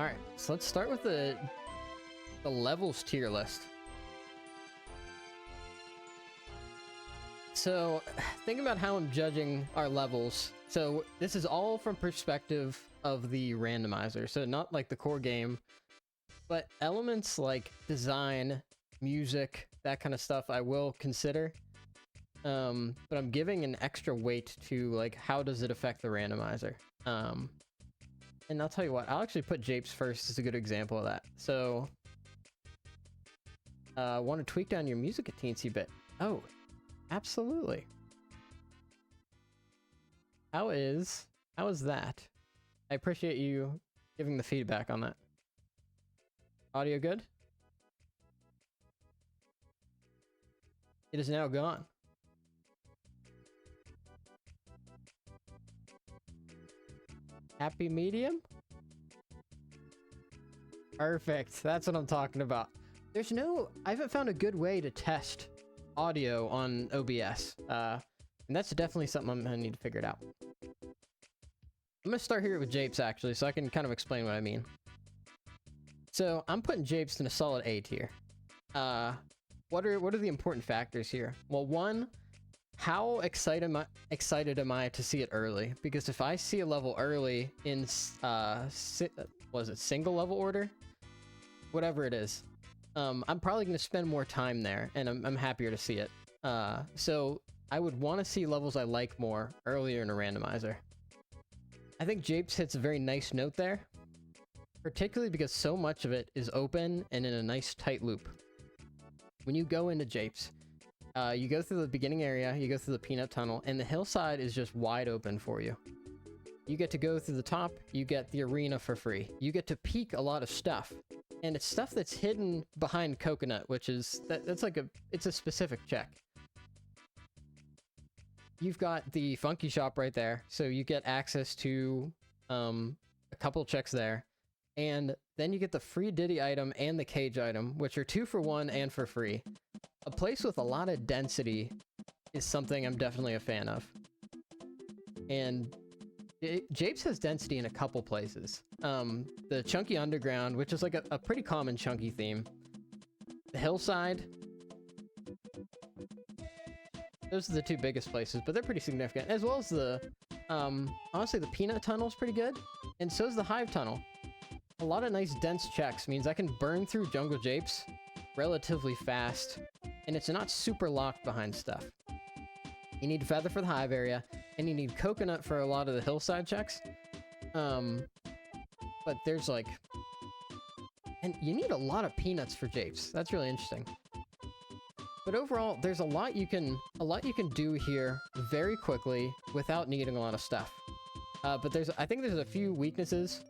Alright, so let's start with the levels tier list. So, think about how I'm judging our levels. So, this is all from perspective of the randomizer. So, not like the core game, but elements like design, music, that kind of stuff I will consider. But I'm giving an extra weight to, like, how does it affect the randomizer? And I'll tell you what, I'll actually put Japes first as a good example of that. So, want to tweak down your music a teensy bit? Oh, absolutely. How is that? I appreciate you giving the feedback on that. Audio good? It is now gone. Happy medium? Perfect. That's what I'm talking about. I haven't found a good way to test audio on OBS. And that's definitely something I'm gonna need to figure it out. I'm gonna start here with Japes actually, so I can kind of explain what I mean. So I'm putting Japes in a solid A tier. What are the important factors here? Well, one, how excited am I to see it early? Because if I see a level early in single level order, whatever it is, I'm probably going to spend more time there, and I'm happier to see it. So I would want to see levels I like more earlier in a randomizer. I think Japes hits a very nice note there, particularly because so much of it is open and in a nice tight loop. When you go into Japes, you go through the beginning area, you go through the peanut tunnel, and the hillside is just wide open for you. You get to go through the top, you get the arena for free. You get to peek a lot of stuff, and it's stuff that's hidden behind Coconut, which is, that's like it's a specific check. You've got the Funky Shop right there, so you get access to a couple checks there. And then you get the free Diddy item and the cage item, which are 2 for 1 and for free. A place with a lot of density is something I'm definitely a fan of. And Japes has density in a couple places. The Chunky Underground, which is like a pretty common Chunky theme. The Hillside. Those are the 2 biggest places, but they're pretty significant. As well as the, honestly, the Peanut Tunnel is pretty good. And so is the Hive Tunnel. A lot of nice dense checks means I can burn through Jungle Japes relatively fast, and it's not super locked behind stuff. You need Feather for the Hive area, and you need Coconut for a lot of the hillside checks. But there's like... And you need a lot of peanuts for Japes. That's really interesting. But overall, there's a lot you can do here very quickly without needing a lot of stuff. But I think there's a few weaknesses.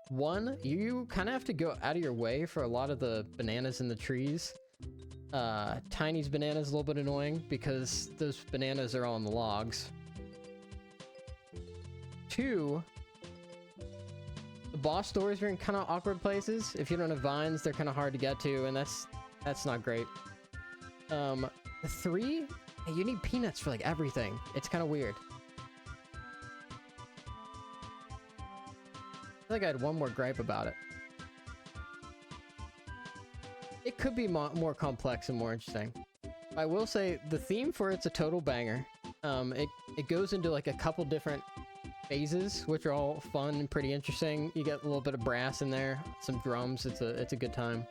One, you kind of have to go out of your way for a lot of the bananas in the trees. Tiny's banana is a little bit annoying because those bananas are all on the logs. 2, the boss doors are in kind of awkward places. If you don't have vines, they're kind of hard to get to, and that's not great. 3, you need peanuts for like everything. It's kind of weird. I think I had one more gripe about it. It could be more complex and more interesting. I will say the theme for it's a total banger. It goes into like a couple different phases, which are all fun and pretty interesting. You get a little bit of brass in there, some drums. It's a good time.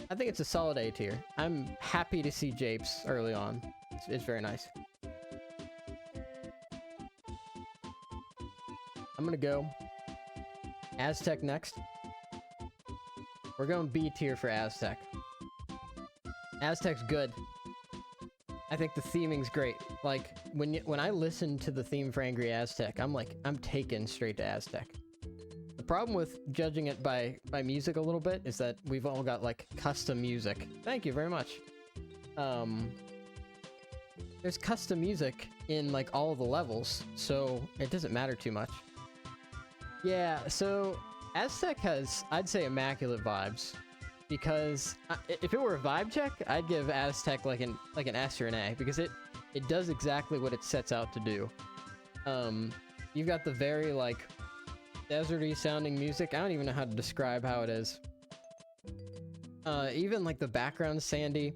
I think it's a solid A tier. I'm happy to see Japes early on. It's very nice. I'm gonna go Aztec next. We're going B tier for Aztec. Aztec's good. I think the theming's great. Like, when I listen to the theme for Angry Aztec, I'm taken straight to Aztec. The problem with judging it by music a little bit is that we've all got, like, custom music. Thank you very much. There's custom music in, like, all of the levels, so it doesn't matter too much. Yeah, so Aztec has, I'd say, immaculate vibes, because if it were a vibe check, I'd give Aztec like an S or an A, because it does exactly what it sets out to do. You've got the very like deserty sounding music. I don't even know how to describe how it is. Even like the background sandy,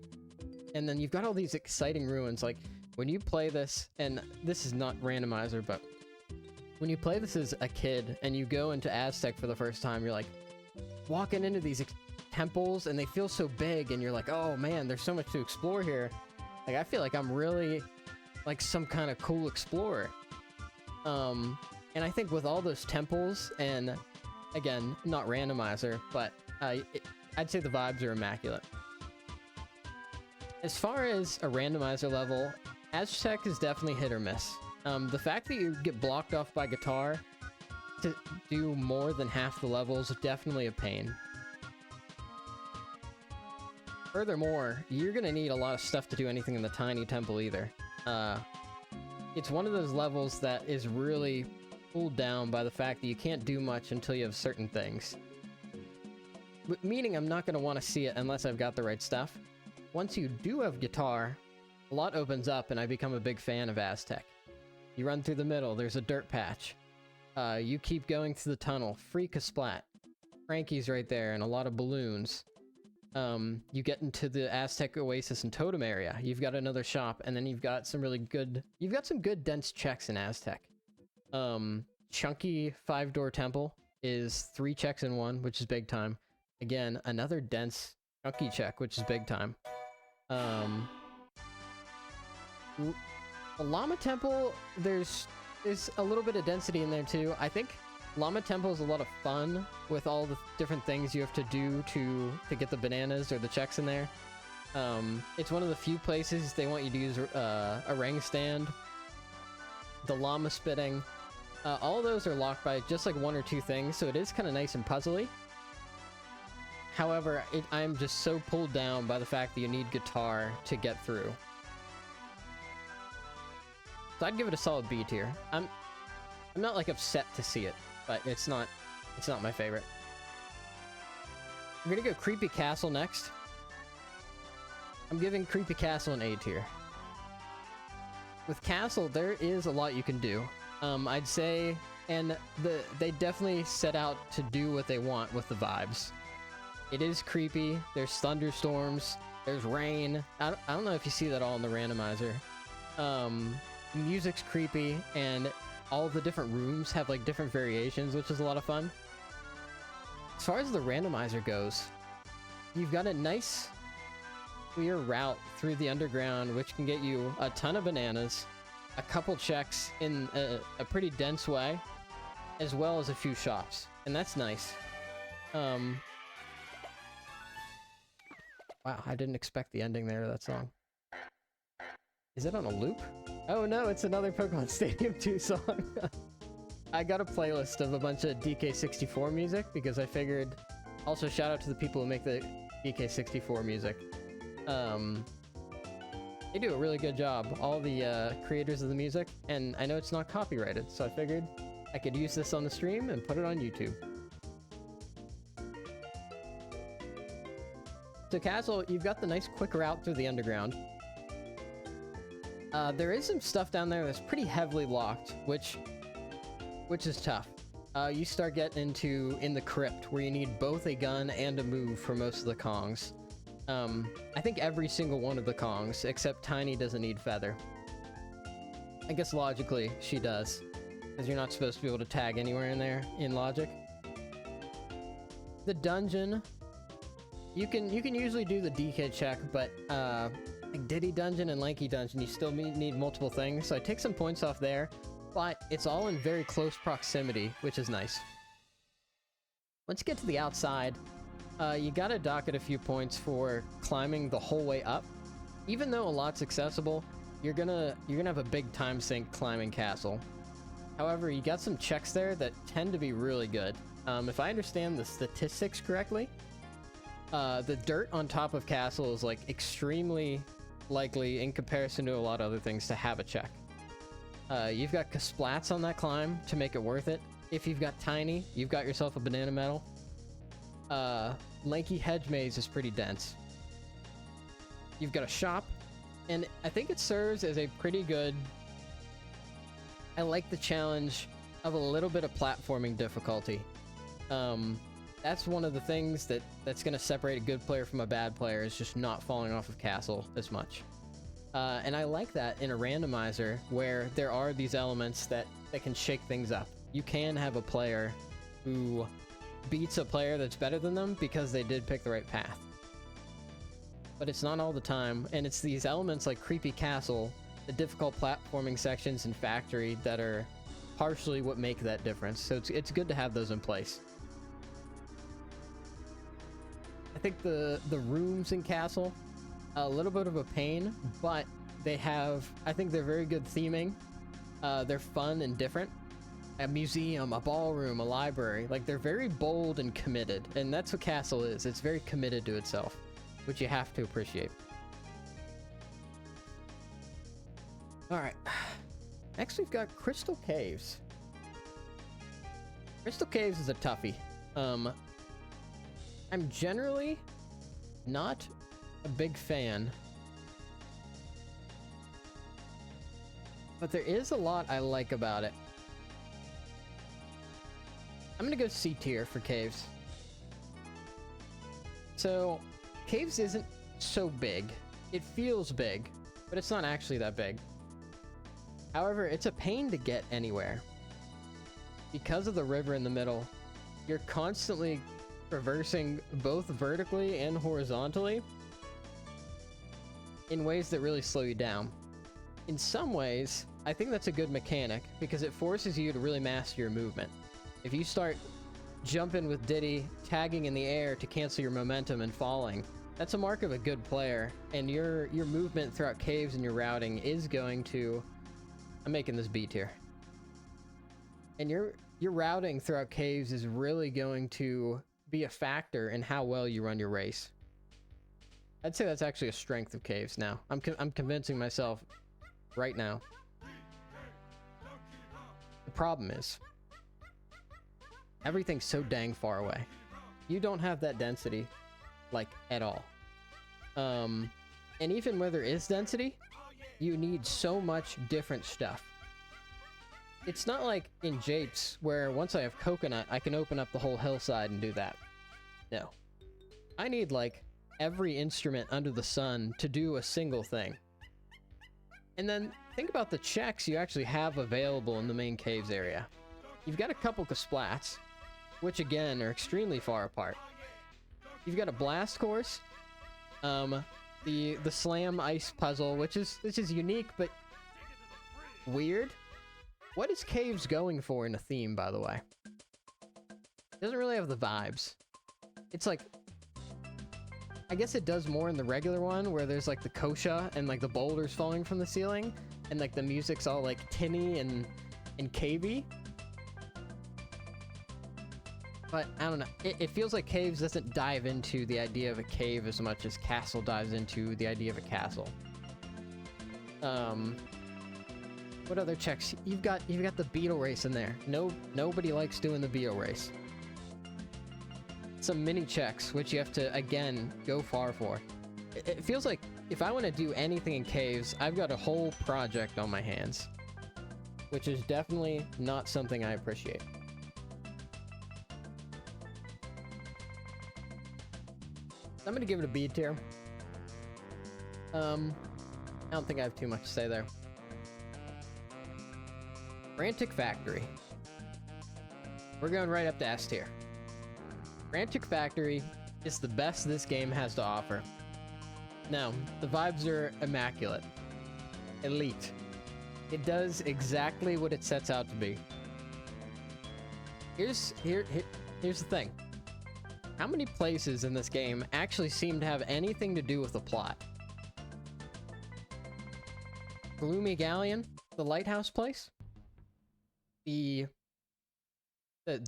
and then you've got all these exciting ruins. Like when you play this, and this is not Randomizer, but when you play this as a kid and you go into Aztec for the first time, you're like walking into these temples and they feel so big, and you're like, oh man, there's so much to explore here. Like I feel like I'm really like some kind of cool explorer. And I think with all those temples, and again, not Randomizer, but I'd say the vibes are immaculate. As far as a Randomizer level, Aztec is definitely hit or miss. The fact that you get blocked off by guitar to do more than half the levels is definitely a pain. Furthermore, you're gonna need a lot of stuff to do anything in the tiny temple either. It's one of those levels that is really pulled down by the fact that you can't do much until you have certain things. Meaning I'm not gonna want to see it unless I've got the right stuff. Once you do have guitar, a lot opens up and I become a big fan of Aztec. You run through the middle, there's a dirt patch. You keep going through the tunnel, freak a splat. Frankie's right there and a lot of balloons. You get into the Aztec Oasis and Totem area. You've got another shop, and then you've got some really good... You've got some good dense checks in Aztec. Chunky 5-door temple is 3 checks in 1, which is big time. Again, another dense chunky check, which is big time. The Llama Temple, there's a little bit of density in there too. I think Llama Temple is a lot of fun with all the different things you have to do to get the bananas or the checks in there. It's one of the few places they want you to use a ring stand. The llama spitting. All those are locked by just like 1 or 2 things, so it is kind of nice and puzzly. However, I'm just so pulled down by the fact that you need guitar to get through. So I'd give it a solid B tier. I'm not like upset to see it, but it's not my favorite. We're gonna go Creepy Castle next. I'm giving Creepy Castle an A tier. With Castle, there is a lot you can do. I'd say, and they definitely set out to do what they want with the vibes. It is creepy, there's thunderstorms, there's rain. I don't know if you see that all in the Randomizer. Music's creepy, and all the different rooms have like different variations, which is a lot of fun. As far as the Randomizer goes, you've got a nice clear route through the underground, which can get you a ton of bananas, a couple checks in a pretty dense way, as well as a few shops, and that's nice. Wow, I didn't expect the ending there to that song. Is it on a loop? Oh no, it's another Pokemon Stadium 2 song. I got a playlist of a bunch of DK64 music because I figured... Also, shout out to the people who make the DK64 music. They do a really good job, all the creators of the music, and I know it's not copyrighted, so I figured I could use this on the stream and put it on YouTube. So Castle, you've got the nice quick route through the underground. There is some stuff down there that's pretty heavily locked, which is tough. You start getting in the crypt, where you need both a gun and a move for most of the Kongs. I think every single one of the Kongs, except Tiny doesn't need Feather. I guess logically, she does, because you're not supposed to be able to tag anywhere in there, in logic. The dungeon, you can usually do the DK check, but like Diddy Dungeon and Lanky Dungeon, you still need multiple things, so I take some points off there, but it's all in very close proximity, which is nice. Once you get to the outside, you gotta dock it a few points for climbing the whole way up. Even though a lot's accessible, you're gonna have a big time sink climbing Castle. However, you got some checks there that tend to be really good. If I understand the statistics correctly, the dirt on top of Castle is like extremely likely in comparison to a lot of other things to have a check. You've got Kasplats on that climb to make it worth it. If you've got Tiny, you've got yourself a banana medal. Lanky Hedge Maze is pretty dense. You've got a shop, and I think it serves as a pretty good... I like the challenge of a little bit of platforming difficulty. That's one of the things that's going to separate a good player from a bad player, is just not falling off of castle as much. And I like that in a randomizer where there are these elements that can shake things up. You can have a player who beats a player that's better than them because they did pick the right path. But it's not all the time, and it's these elements like Creepy Castle, the difficult platforming sections in Factory that are partially what make that difference. So it's good to have those in place. I think the rooms in Castle, a little bit of a pain, but I think they're very good theming. They're fun and different. A museum, a ballroom, a library, like they're very bold and committed, and that's what Castle is. It's very committed to itself, which you have to appreciate. Alright, next we've got Crystal Caves. Crystal Caves is a toughie. I'm generally not a big fan, but there is a lot I like about it. I'm gonna go C tier for Caves. So, Caves isn't so big. It feels big, but it's not actually that big. However, it's a pain to get anywhere. Because of the river in the middle, you're constantly traversing both vertically and horizontally in ways that really slow you down. In some ways, I think that's a good mechanic because it forces you to really master your movement. If you start jumping with Diddy, tagging in the air to cancel your momentum and falling, that's a mark of a good player, and your movement throughout caves and your routing is going to... I'm making this B tier. And your routing throughout caves is really going to be a factor in how well you run your race. I'd say that's actually a strength of caves now. I'm convincing myself right now. The problem is, everything's so dang far away. You don't have that density, like, at all. And even where there is density, you need so much different stuff. It's not like in Japes, where once I have Coconut, I can open up the whole hillside and do that. No. I need, like, every instrument under the sun to do a single thing. And then, think about the checks you actually have available in the main caves area. You've got a couple Kasplats, which again are extremely far apart. You've got a blast course, the slam ice puzzle, which is unique but weird. What is Caves going for in a theme, by the way? It doesn't really have the vibes. It's like, I guess it does more in the regular one, where there's like the kocha and like the boulders falling from the ceiling, and like the music's all like tinny and cavey. But I don't know, it feels like Caves doesn't dive into the idea of a cave as much as Castle dives into the idea of a castle. What other checks? You've got the beetle race in there. Nobody likes doing the beetle race. Some mini checks, which you have to, again, go far for. It feels like if I want to do anything in Caves, I've got a whole project on my hands. Which is definitely not something I appreciate. I'm gonna give it a B tier. I don't think I have too much to say there. Frantic Factory. We're going right up to S tier. Frantic Factory is the best this game has to offer. Now, the vibes are immaculate. Elite. It does exactly what it sets out to be. Here's the thing. How many places in this game actually seem to have anything to do with the plot? Gloomy Galleon? The lighthouse place? The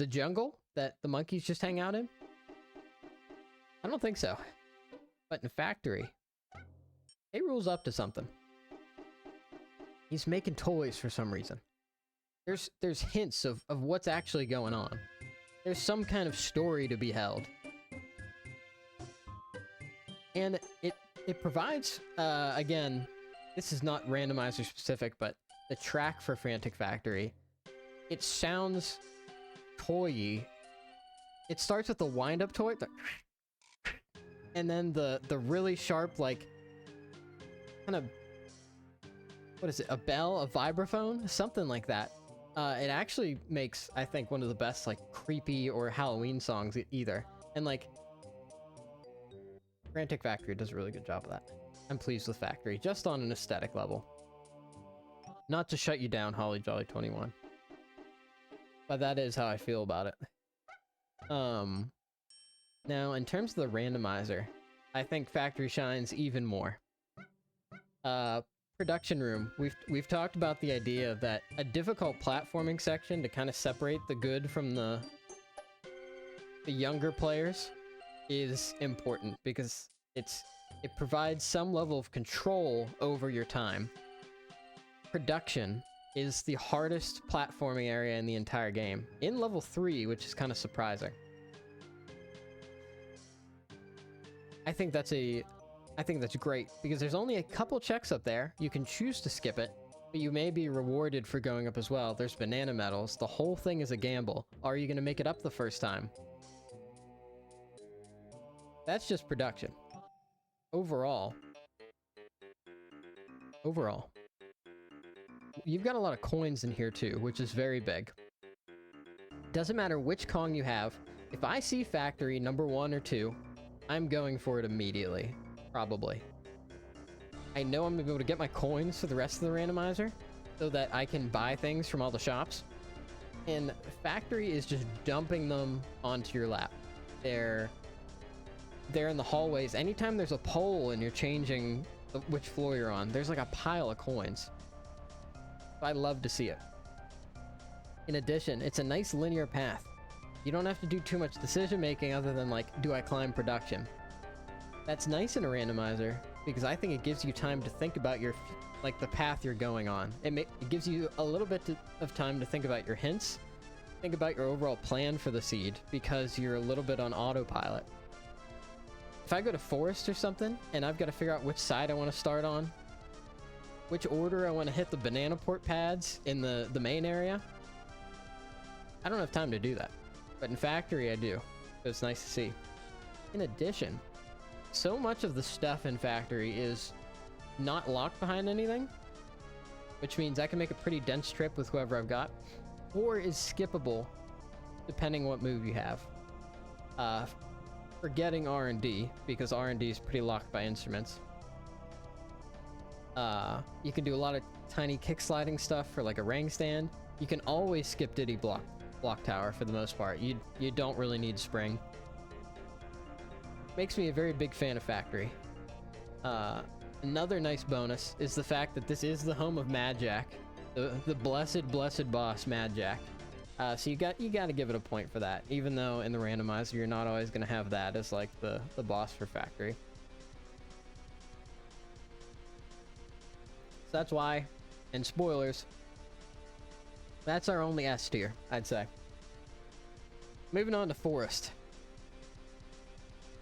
jungle that the monkeys just hang out in? I don't think so. But in Factory, he rules up to something. He's making toys for some reason. There's hints of what's actually going on. There's some kind of story to be held. And it provides, again, this is not randomizer specific, but the track for Frantic Factory, it sounds toy-y. It starts with the wind-up toy, and then the really sharp, like, kind of, what is it, a bell, a vibraphone, something like that. It actually makes, I think, one of the best, like, creepy or Halloween songs either. And, like, Frantic Factory does a really good job of that. I'm pleased with Factory, just on an aesthetic level. Not to shut you down, Holly Jolly 21. But that is how I feel about it. Now, in terms of the randomizer, I think Factory shines even more. Production room. We've talked about the idea that a difficult platforming section to kind of separate the good from the younger players is important, because it provides some level of control over your time. Production is the hardest platforming area in the entire game, in level 3, which is kind of surprising. I think that's great, because there's only a couple checks up there. You can choose to skip it, but you may be rewarded for going up as well. There's banana medals. The whole thing is a gamble. Are you going to make it up the first time? That's just production. Overall, you've got a lot of coins in here too, which is very big. Doesn't matter which Kong you have. If I see Factory number 1 or 2, I'm going for it immediately. Probably. I know I'm gonna be able to get my coins for the rest of the randomizer, so that I can buy things from all the shops. And Factory is just dumping them onto your lap. They're in the hallways. Anytime there's a pole and you're changing which floor you're on, there's like a pile of coins. I love to see it. In addition, it's a nice linear path. You don't have to do too much decision making other than, like, do I climb production? That's nice in a randomizer, because I think it gives you time to think about your, like, the path you're going on. It gives you a little bit of time to think about your hints, think about your overall plan for the seed, because you're a little bit on autopilot. If I go to forest or something, and I've got to figure out which side I want to start on, which order I want to hit the banana port pads in the main area, I don't have time to do that. But in Factory, I do. So it's nice to see. In addition, so much of the stuff in Factory is not locked behind anything, which means I can make a pretty dense trip with whoever I've got, or is skippable, depending what move you have. Forgetting R&D, because R&D is pretty locked by instruments. You can do a lot of tiny kick sliding stuff for like a rang stand. You can always skip Diddy block tower for the most part. You don't really need spring. Makes me a very big fan of Factory. Another nice bonus is the fact that this is the home of Mad Jack, the blessed boss Mad Jack. So you got to give it a point for that, even though in the randomizer you're not always going to have that as like the boss for Factory. So that's why, and spoilers, that's our only S tier, I'd say. Moving on to Forest.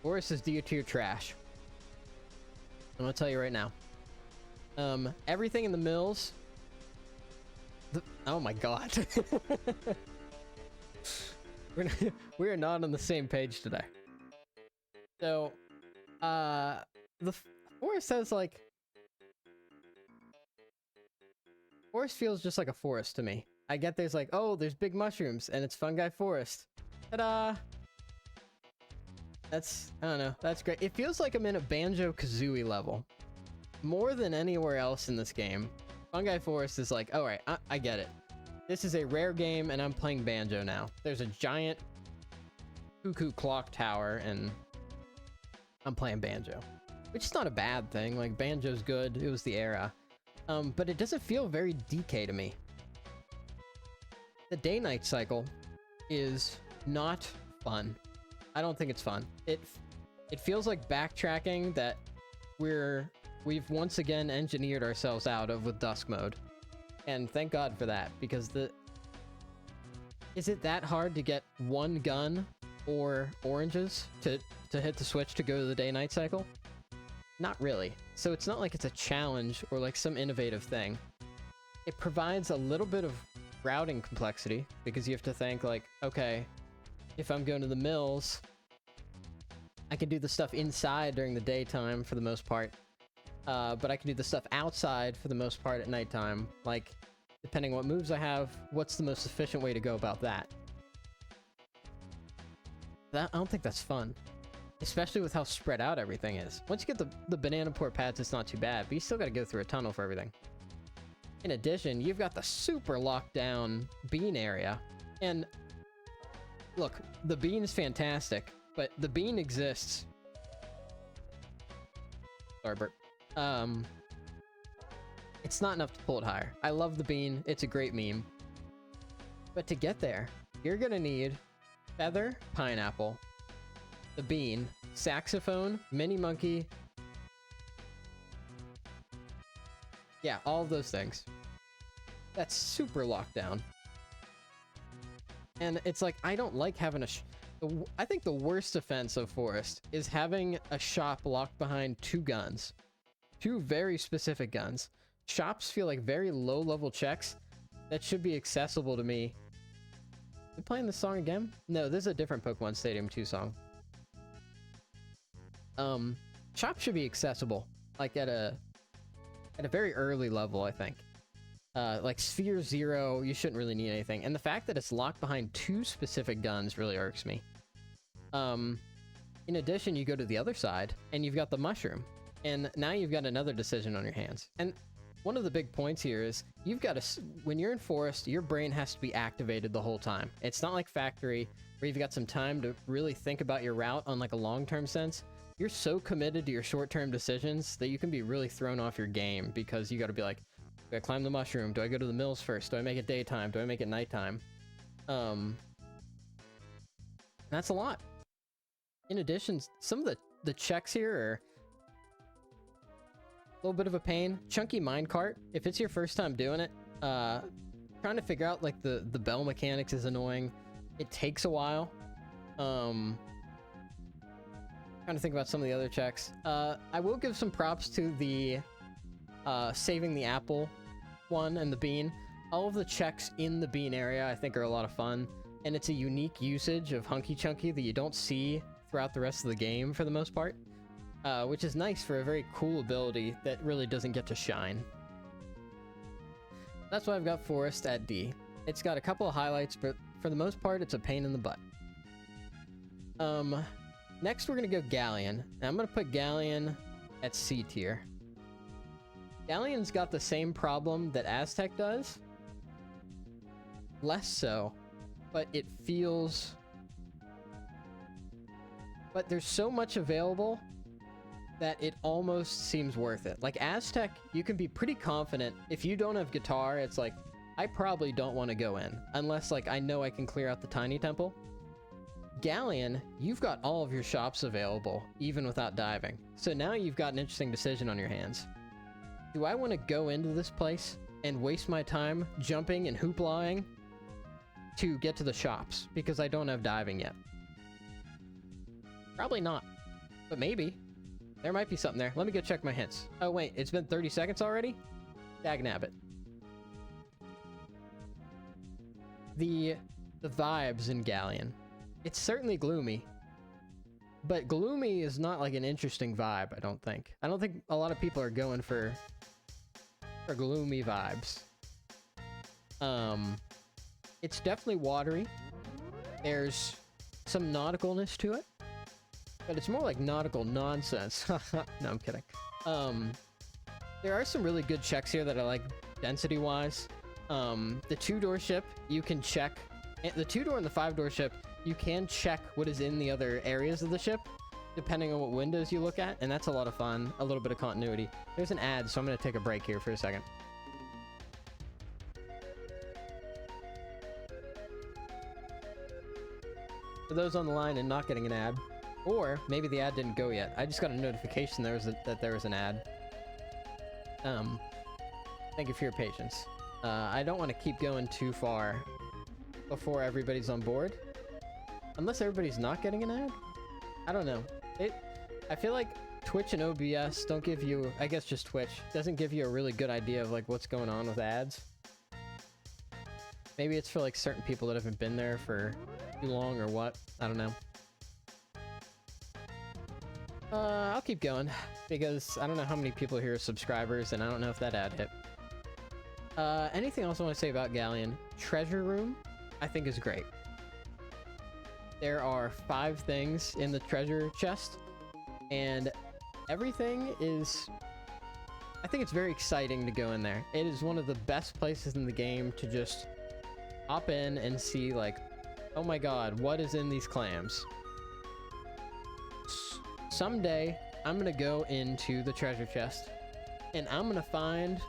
Forest is D tier trash. I'm gonna tell you right now. Everything in the mills. Oh my god. We are not on the same page today. So, the forest has like... Forest feels just like a forest to me. I get there's like, oh, there's big mushrooms, and it's Fungi Forest. Ta-da! That's, I don't know, that's great. It feels like I'm in a Banjo-Kazooie level. More than anywhere else in this game. Fungi Forest is like, alright, I get it. This is a rare game, and I'm playing Banjo now. There's a giant cuckoo clock tower, and I'm playing Banjo. Which is not a bad thing, like, Banjo's good, it was the era. But it doesn't feel very DK to me. The day-night cycle is not fun. I don't think it's fun. It feels like backtracking that we've once again engineered ourselves out of with Dusk mode. And thank God for that, because is it that hard to get one gun or oranges to hit the switch to go to the day-night cycle? Not really. So it's not like it's a challenge or like some innovative thing. It provides a little bit of routing complexity, because you have to think like, okay, if I'm going to the mills, I can do the stuff inside during the daytime for the most part, but I can do the stuff outside for the most part at nighttime. Like, depending on what moves I have, what's the most efficient way to go about that? I don't think that's fun, especially with how spread out everything is. Once you get the banana port pads, it's not too bad, but you still got to go through a tunnel for everything. In addition, you've got the super locked down bean area, and look, the bean is fantastic, but the bean exists. Sorry, Bert. It's not enough to pull it higher. I love the bean. It's a great meme. But to get there, you're gonna need feather, pineapple, the bean, saxophone, mini monkey. Yeah, all of those things. That's super locked down. And it's like, I don't like having I think the worst offense of Forest is having a shop locked behind two guns. Two very specific guns. Shops feel like very low-level checks that should be accessible to me. Are we playing this song again? No, this is a different Pokemon Stadium 2 song. Shops should be accessible, like at a very early level, I think. Like Sphere 0, you shouldn't really need anything. And the fact that it's locked behind two specific guns really irks me. In addition, you go to the other side, and you've got the mushroom. And now you've got another decision on your hands. And one of the big points here is, you've got to, when you're in Forest, your brain has to be activated the whole time. It's not like Factory, where you've got some time to really think about your route on like a long-term sense. You're so committed to your short-term decisions that you can be really thrown off your game, because you got to be like, do I climb the mushroom? Do I go to the mills first? Do I make it daytime? Do I make it nighttime? That's a lot. In addition, some of the checks here are a little bit of a pain. Chunky minecart, if it's your first time doing it, trying to figure out like the bell mechanics is annoying. It takes a while. Trying to think about some of the other checks. I will give some props to the saving the apple one and the bean. All of the checks in the bean area I think are a lot of fun, and it's a unique usage of Hunky Chunky that you don't see throughout the rest of the game for the most part, which is nice for a very cool ability that really doesn't get to shine. That's why I've got Forest at D. It's got a couple of highlights, but for the most part it's a pain in the butt. Next we're gonna go Galleon. Now I'm gonna put Galleon at C tier. Galleon's got the same problem that Aztec does. Less so, but it feels... But there's so much available that it almost seems worth it. Like Aztec, you can be pretty confident. If you don't have guitar, it's like, I probably don't want to go in. Unless like I know I can clear out the tiny temple. Galleon, you've got all of your shops available, even without diving. So now you've got an interesting decision on your hands. Do I want to go into this place and waste my time jumping and hooplawing to get to the shops because I don't have diving yet? Probably not, but maybe. There might be something there. Let me go check my hints. Oh wait, it's been 30 seconds already? Dagnabbit. The vibes in Galleon. It's certainly gloomy, but gloomy is not like an interesting vibe, I don't think. I don't think a lot of people are going for gloomy vibes. It's definitely watery. There's some nauticalness to it, but it's more like nautical nonsense. No, I'm kidding. There are some really good checks here that I like density-wise. The 2-door ship, you can check. The 2-door and the 5-door ship, you can check what is in the other areas of the ship, depending on what windows you look at, and that's a lot of fun. A little bit of continuity. There's an ad, so I'm going to take a break here for a second. For those on the line and not getting an ad, or maybe the ad didn't go yet. I just got a notification that there was an ad. Thank you for your patience. I don't want to keep going too far before everybody's on board. Unless everybody's not getting an ad? I don't know. I feel like Twitch and OBS don't give you, I guess just Twitch, doesn't give you a really good idea of like what's going on with ads. Maybe it's for like certain people that haven't been there for too long or what. I don't know. I'll keep going because I don't know how many people here are subscribers, and I don't know if that ad hit. Anything else I want to say about Galleon? Treasure room, I think, is great. There are 5 things in the treasure chest, and everything is... I think it's very exciting to go in there. It is one of the best places in the game to just hop in and see, like, oh my god, what is in these clams? Someday, I'm gonna go into the treasure chest, and I'm gonna find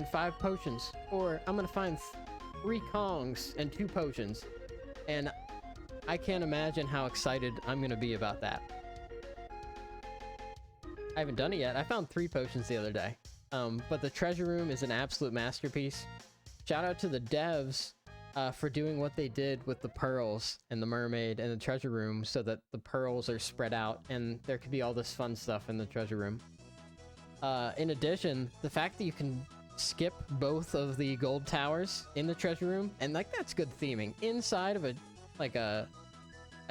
5 potions, or I'm gonna find 3 Kongs and 2 potions, and I can't imagine how excited I'm gonna be about that. I haven't done it yet. I found 3 potions the other day, but the treasure room is an absolute masterpiece. Shout out to the devs for doing what they did with the pearls and the mermaid and the treasure room so that the pearls are spread out and there could be all this fun stuff in the treasure room. In addition, the fact that you can skip both of the gold towers in the treasure room, and like that's good theming inside of a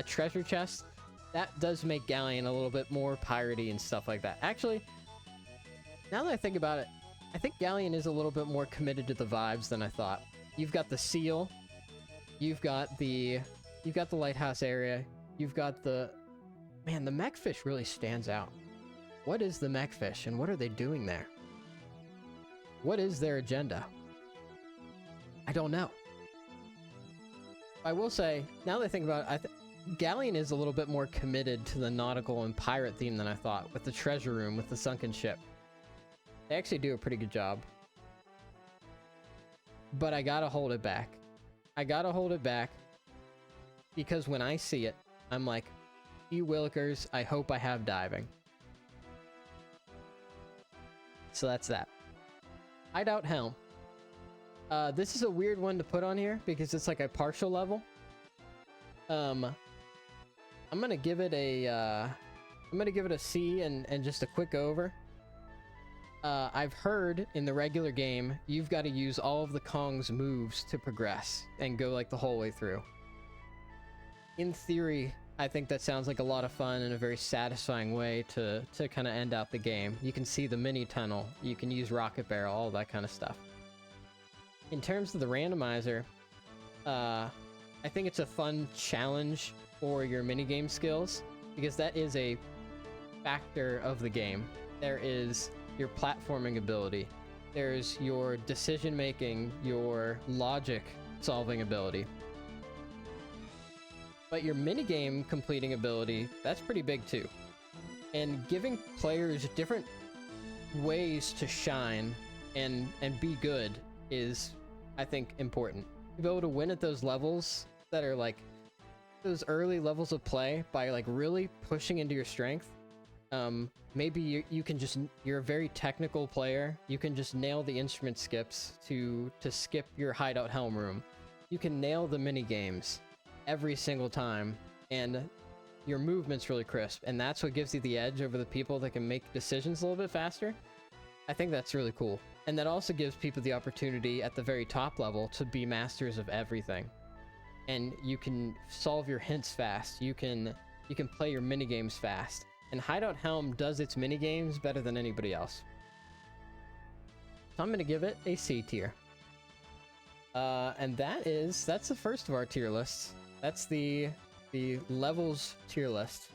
treasure chest, that does make Galleon a little bit more piratey and stuff like that. Actually, now that I think about it, I think Galleon is a little bit more committed to the vibes than I thought. You've got the seal, you've got the lighthouse area, you've got the... Man, the mech fish really stands out. What is the mech fish, and what are they doing there? What is their agenda? I don't know. I will say, now that I think about it, Galleon is a little bit more committed to the nautical and pirate theme than I thought, with the treasure room, with the sunken ship. They actually do a pretty good job. But I gotta hold it back. I gotta hold it back because when I see it, I'm like, gee willikers, I hope I have diving. So that's that. Hideout Helm. This is a weird one to put on here because it's like a partial level. I'm gonna give it a C and just a quick over. I've heard in the regular game, you've got to use all of the Kong's moves to progress and go like the whole way through. In theory, I think that sounds like a lot of fun and a very satisfying way to kind of end out the game. You can see the mini tunnel, you can use rocket barrel, all that kind of stuff. In terms of the randomizer, I think it's a fun challenge for your minigame skills, because that is a factor of the game. There is your platforming ability, there's your decision making, your logic solving ability. But your minigame completing ability, that's pretty big too. And giving players different ways to shine and be good is, I think, important. To be able to win at those levels that are like those early levels of play by like really pushing into your strength. Maybe you can just, you're a very technical player, you can just nail the instrument skips to skip your hideout helm room. You can nail the mini games every single time, and your movement's really crisp, and that's what gives you the edge over the people that can make decisions a little bit faster. I think that's really cool. And that also gives people the opportunity at the very top level to be masters of everything. And you can solve your hints fast, you can play your minigames fast. And Hideout Helm does its minigames better than anybody else. So I'm gonna give it a C tier. And that's the first of our tier lists. That's the levels tier list.